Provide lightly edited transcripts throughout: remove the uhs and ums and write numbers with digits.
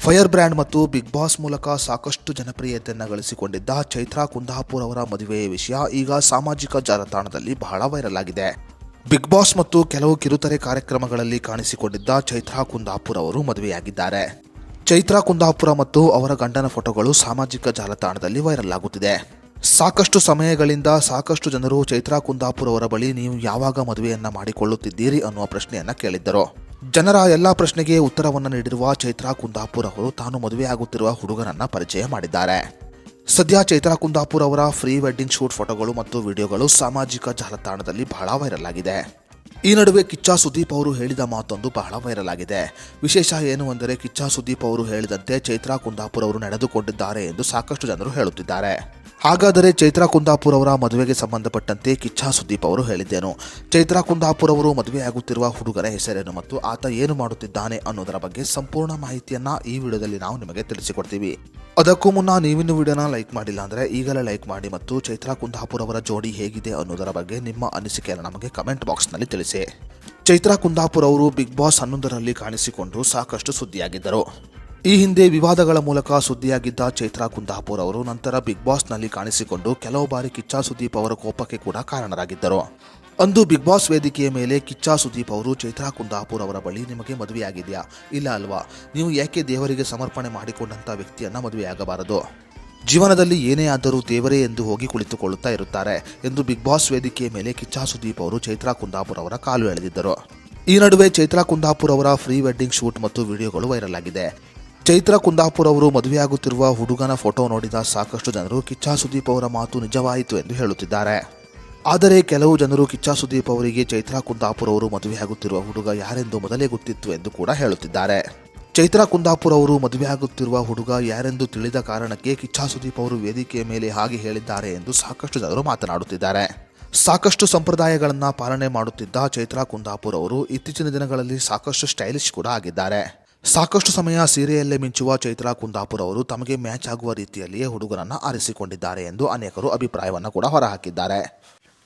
Fire brand ಮತ್ತು big boss ಮೂಲಕ ಸಾಕಷ್ಟು ಜನಪ್ರಿಯತೆಯನ್ನು ಗಳಿಸಿಕೊಂಡಿದ್ದ ಚೈತ್ರಾ ಕುಂದಾಪುರ್ ಅವರ ಮದುವೆಯ ವಿಷಯ ಈಗ ಸಾಮಾಜಿಕ ಜಾಲತಾಣದಲ್ಲಿ ಬಹಳ ವೈರಲ್ ಆಗಿದೆ. ಬಿಗ್ ಬಾಸ್ ಮತ್ತು ಕೆಲವು ಕಿರುತೆರೆ ಕಾರ್ಯಕ್ರಮಗಳಲ್ಲಿ ಕಾಣಿಸಿಕೊಂಡಿದ್ದ ಚೈತ್ರಾ ಕುಂದಾಪುರ್ ಅವರು ಮದುವೆಯಾಗಿದ್ದಾರೆ. ಚೈತ್ರಾ ಕುಂದಾಪುರ ಮತ್ತು ಅವರ ಗಂಡನ ಫೋಟೋಗಳು ಸಾಮಾಜಿಕ ಜಾಲತಾಣದಲ್ಲಿ ವೈರಲ್ ಆಗುತ್ತಿದೆ. ಸಾಕಷ್ಟು ಸಮಯಗಳಿಂದ ಸಾಕಷ್ಟು ಜನರು ಚೈತ್ರಾ ಕುಂದಾಪುರ್ ಅವರ ಬಳಿ ನೀವು ಯಾವಾಗ ಮದುವೆಯನ್ನ ಮಾಡಿಕೊಳ್ಳುತ್ತಿದ್ದೀರಿ ಅನ್ನುವ ಪ್ರಶ್ನೆಯನ್ನ ಕೇಳಿದ್ದರು. ಜನರ ಎಲ್ಲಾ ಪ್ರಶ್ನೆಗೆ ಉತ್ತರವನ್ನು ನೀಡಿರುವ ಚೈತ್ರಾ ಕುಂದಾಪುರ್ ಅವರು ತಾನು ಮದುವೆಯಾಗುತ್ತಿರುವ ಹುಡುಗನನ್ನ ಪರಿಚಯ ಮಾಡಿದ್ದಾರೆ. ಸದ್ಯ ಚೈತ್ರಾ ಕುಂದಾಪುರ್ ಅವರ ಪ್ರೀ ವೆಡ್ಡಿಂಗ್ ಶೂಟ್ ಫೋಟೋಗಳು ಮತ್ತು ವಿಡಿಯೋಗಳು ಸಾಮಾಜಿಕ ಜಾಲತಾಣದಲ್ಲಿ ಬಹಳ ವೈರಲ್ ಆಗಿದೆ. ಈ ನಡುವೆ ಕಿಚ್ಚ ಸುದೀಪ್ ಅವರು ಹೇಳಿದ ಮಾತೊಂದು ಬಹಳ ವೈರಲ್ ಆಗಿದೆ. ವಿಶೇಷ ಏನು ಅಂದರೆ ಕಿಚ್ಚ ಸುದೀಪ್ ಅವರು ಹೇಳಿದಂತೆ ಚೈತ್ರಾ ಕುಂದಾಪುರ್ ಅವರು ನಡೆದುಕೊಂಡಿದ್ದಾರೆ ಎಂದು ಸಾಕಷ್ಟು ಜನರು ಹೇಳುತ್ತಿದ್ದಾರೆ. ಹಾಗಾದರೆ ಚೈತ್ರಾ ಕುಂದಾಪುರ್ ಅವರ ಮದುವೆಗೆ ಸಂಬಂಧಪಟ್ಟಂತೆ ಕಿಚ್ಚ ಸುದೀಪ್ ಅವರು ಹೇಳಿದ್ದೇನು, ಚೈತ್ರಾ ಕುಂದಾಪುರ್ ಅವರು ಮದುವೆಯಾಗುತ್ತಿರುವ ಹುಡುಗರ ಹೆಸರೇನು ಮತ್ತು ಆತ ಏನು ಮಾಡುತ್ತಿದ್ದಾನೆ ಅನ್ನೋದರ ಬಗ್ಗೆ ಸಂಪೂರ್ಣ ಮಾಹಿತಿಯನ್ನ ಈ ವಿಡಿಯೋದಲ್ಲಿ ನಾವು ನಿಮಗೆ ತಿಳಿಸಿಕೊಡ್ತೀವಿ. ಅದಕ್ಕೂ ಮುನ್ನ ನೀವಿನ್ನು ವಿಡಿಯೋನ ಲೈಕ್ ಮಾಡಿಲ್ಲ ಅಂದರೆ ಈಗಲೇ ಲೈಕ್ ಮಾಡಿ ಮತ್ತು ಚೈತ್ರಾ ಕುಂದಾಪುರ್ ಅವರ ಜೋಡಿ ಹೇಗಿದೆ ಅನ್ನೋದರ ಬಗ್ಗೆ ನಿಮ್ಮ ಅನಿಸಿಕೆಯನ್ನು ನಮಗೆ ಕಮೆಂಟ್ ಬಾಕ್ಸ್ನಲ್ಲಿ ತಿಳಿಸಿ. ಚೈತ್ರಾ ಕುಂದಾಪುರ್ ಅವರು ಬಿಗ್ ಬಾಸ್ 11ರಲ್ಲಿ ಕಾಣಿಸಿಕೊಂಡು ಸಾಕಷ್ಟು ಸುದ್ದಿಯಾಗಿದ್ದರು. ಈ ಹಿಂದೆ ವಿವಾದಗಳ ಮೂಲಕ ಸುದ್ದಿಯಾಗಿದ್ದ ಚೈತ್ರಾ ಕುಂದಾಪುರ್ ಅವರು ನಂತರ ಬಿಗ್ ಬಾಸ್ನಲ್ಲಿ ಕಾಣಿಸಿಕೊಂಡು ಕೆಲವು ಬಾರಿ ಕಿಚ್ಚ ಸುದೀಪ್ ಅವರ ಕೋಪಕ್ಕೆ ಕೂಡ ಕಾರಣರಾಗಿದ್ದರು. ಅಂದು ಬಿಗ್ ಬಾಸ್ ವೇದಿಕೆಯ ಮೇಲೆ ಕಿಚ್ಚ ಸುದೀಪ್ ಅವರು ಚೈತ್ರಾ ಕುಂದಾಪುರ್ ಅವರ ಬಳಿ ನಿಮಗೆ ಮದುವೆಯಾಗಿದೆಯಾ, ಇಲ್ಲ ಅಲ್ವಾ, ನೀವು ಯಾಕೆ ದೇವರಿಗೆ ಸಮರ್ಪಣೆ ಮಾಡಿಕೊಂಡಂಥ ವ್ಯಕ್ತಿಯನ್ನ ಮದುವೆಯಾಗಬಾರದು, ಜೀವನದಲ್ಲಿ ಏನೇ ಆದರೂ ದೇವರೇ ಎಂದು ಹೋಗಿ ಕುಳಿತುಕೊಳ್ಳುತ್ತಾ ಇರುತ್ತಾರೆ ಎಂದು ಬಿಗ್ ಬಾಸ್ ವೇದಿಕೆಯ ಮೇಲೆ ಕಿಚ್ಚ ಸುದೀಪ್ ಅವರು ಚೈತ್ರಾ ಕುಂದಾಪುರ್ ಅವರ ಕಾಲು ಎಳೆದಿದ್ದರು. ಈ ನಡುವೆ ಚೈತ್ರಾ ಕುಂದಾಪುರ್ ಅವರ ಪ್ರೀ ವೆಡ್ಡಿಂಗ್ ಶೂಟ್ ಮತ್ತು ವಿಡಿಯೋಗಳು ವೈರಲ್ ಆಗಿದೆ. ಚೈತ್ರಾ ಕುಂದಾಪುರ್ ಅವರು ಮದುವೆಯಾಗುತ್ತಿರುವ ಹುಡುಗನ ಫೋಟೋ ನೋಡಿದ ಸಾಕಷ್ಟು ಜನರು ಕಿಚ್ಚ ಸುದೀಪ್ ಅವರ ಮಾತು ನಿಜವಾಯಿತು ಎಂದು ಹೇಳುತ್ತಿದ್ದಾರೆ. ಆದರೆ ಕೆಲವು ಜನರು ಕಿಚ್ಚ ಸುದೀಪ್ ಅವರಿಗೆ ಚೈತ್ರಾ ಕುಂದಾಪುರ್ ಅವರು ಮದುವೆಯಾಗುತ್ತಿರುವ ಹುಡುಗ ಯಾರೆಂದು ಮೊದಲೇ ಗೊತ್ತಿತ್ತು ಎಂದು ಕೂಡ ಹೇಳುತ್ತಿದ್ದಾರೆ. ಚೈತ್ರಾ ಕುಂದಾಪುರ್ ಅವರು ಮದುವೆಯಾಗುತ್ತಿರುವ ಹುಡುಗ ಯಾರೆಂದು ತಿಳಿದ ಕಾರಣಕ್ಕೆ ಕಿಚ್ಚ ಸುದೀಪ್ ಅವರು ವೇದಿಕೆಯ ಮೇಲೆ ಹಾಗೆ ಹೇಳಿದ್ದಾರೆ ಎಂದು ಸಾಕಷ್ಟು ಜನರು ಮಾತನಾಡುತ್ತಿದ್ದಾರೆ. ಸಾಕಷ್ಟು ಸಂಪ್ರದಾಯಗಳನ್ನು ಪಾಲನೆ ಮಾಡುತ್ತಿದ್ದ ಚೈತ್ರಾ ಕುಂದಾಪುರ್ ಅವರು ಇತ್ತೀಚಿನ ದಿನಗಳಲ್ಲಿ ಸಾಕಷ್ಟು ಸ್ಟೈಲಿಶ್ ಕೂಡ ಆಗಿದ್ದಾರೆ. ಸಾಕಷ್ಟು ಸಮಯ ಸೀರೆಯಲ್ಲೇ ಮಿಂಚುವ ಚೈತ್ರಾ ಕುಂದಾಪುರ್ ಅವರು ತಮಗೆ ಮ್ಯಾಚ್ ಆಗುವ ರೀತಿಯಲ್ಲಿಯೇ ಹುಡುಗನನ್ನ ಆರಿಸಿಕೊಂಡಿದ್ದಾರೆ ಎಂದು ಅನೇಕರು ಅಭಿಪ್ರಾಯವನ್ನು ಕೂಡ ಹೊರಹಾಕಿದ್ದಾರೆ.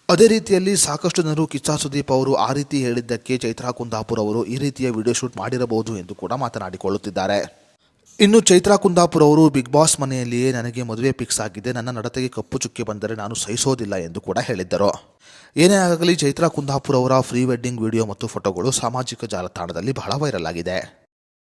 ಅದೇ ರೀತಿಯಲ್ಲಿ ಸಾಕಷ್ಟು ಜನರು ಕಿಚ್ಚ ಸುದೀಪ್ ಅವರು ಆ ರೀತಿ ಹೇಳಿದ್ದಕ್ಕೆ ಚೈತ್ರಾ ಕುಂದಾಪುರ್ ಅವರು ಈ ರೀತಿಯ ವಿಡಿಯೋ ಶೂಟ್ ಮಾಡಿರಬಹುದು ಎಂದು ಕೂಡ ಮಾತನಾಡಿಕೊಳ್ಳುತ್ತಿದ್ದಾರೆ. ಇನ್ನು ಚೈತ್ರಾ ಕುಂದಾಪುರ್ ಅವರು ಬಿಗ್ ಬಾಸ್ ಮನೆಯಲ್ಲಿಯೇ ನನಗೆ ಮದುವೆ ಫಿಕ್ಸ್ ಆಗಿದೆ, ನನ್ನ ನಡತೆಗೆ ಕಪ್ಪು ಚುಕ್ಕೆ ಬಂದರೆ ನಾನು ಸಹಿಸೋದಿಲ್ಲ ಎಂದು ಕೂಡ ಹೇಳಿದ್ದರು. ಏನೇ ಆಗಲಿ ಚೈತ್ರಾ ಕುಂದಾಪುರ್ ಅವರ ಪ್ರೀ ವೆಡ್ಡಿಂಗ್ ವಿಡಿಯೋ ಮತ್ತು ಫೋಟೋಗಳು ಸಾಮಾಜಿಕ ಜಾಲತಾಣದಲ್ಲಿ ಬಹಳ ವೈರಲ್ ಆಗಿದೆ.